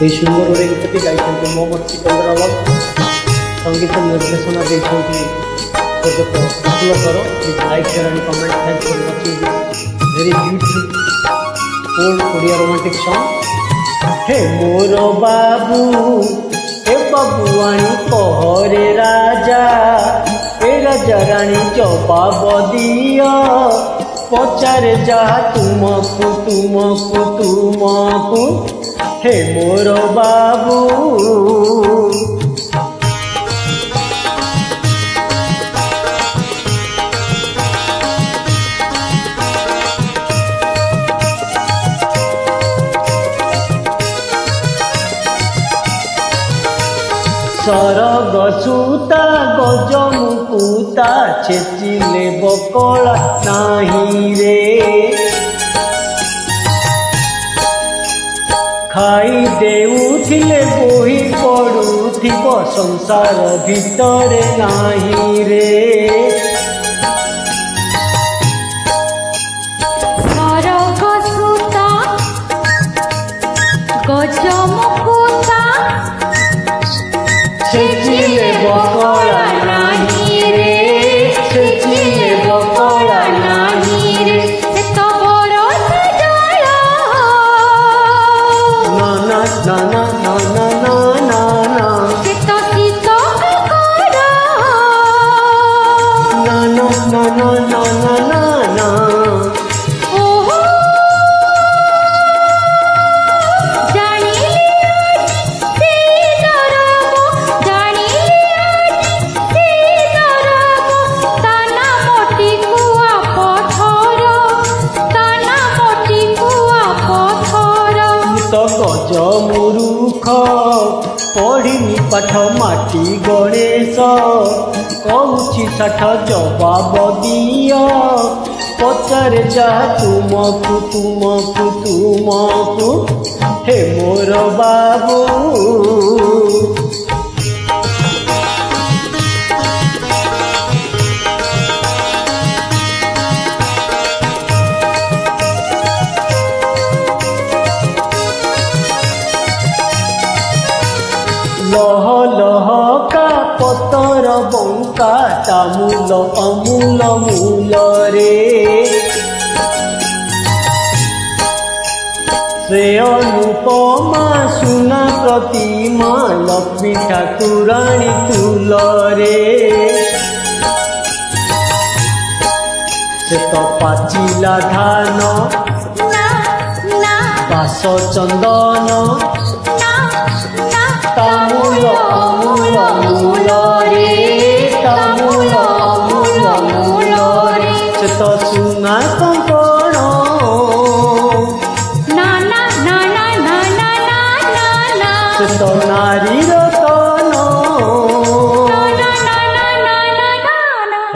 এই সুন্দর ওরে গীতটি গাইছেন মোহাম্মদ সিকন্দরাবাদ। संगीत निर्देशना देखते स्वर्गत Prafullakar. Please like share and comment. Thanks for watching this very beautiful old Odia romantic song. हे मोर बाबू हे बाबुआणी कहरे राजा ए राजा रानी जवाब दिया पचारे जा तुमको तुमको तुमको हे मोर बाबू। सरग सूता गजमुकुता छेचिले बकला नाही रे खाई देउथिले बोही पड़ुथिब संसार भितरे नाही रे। सरग सूता गजमुकुता छेचिले बकला नाही रे छेचिले बकला नाही रे। से तो बड़ो सजाया ना ना ना ना ना ना ना ना से तो सीतो करा ना ना ना ना ना ना ना ना। ओहो जानी से दरबो जानी से दरबो ताना मोटी कुआ पथर ताना मोटी कुआ पथर। तो गज मूर्ख पढ़िनी पाठ माटी गणेश कहूची साठ जवाब दिया पचारे जा तुमको तुमको तुमको हे मोर बाबू। लह लह का पतर बंका तामूल अमूल मूल रे से अनुपमा सुना प्रतिमा लक्ष्मी ठाकुराणी तुल रे। से तो पाचिला धान ना ना बास चंदन तामूल अमूल मूल रे तामूल अमूल मूल रे। से तो सुना कंकण ना ना ना ना ना ना ना ना से तो नारी तन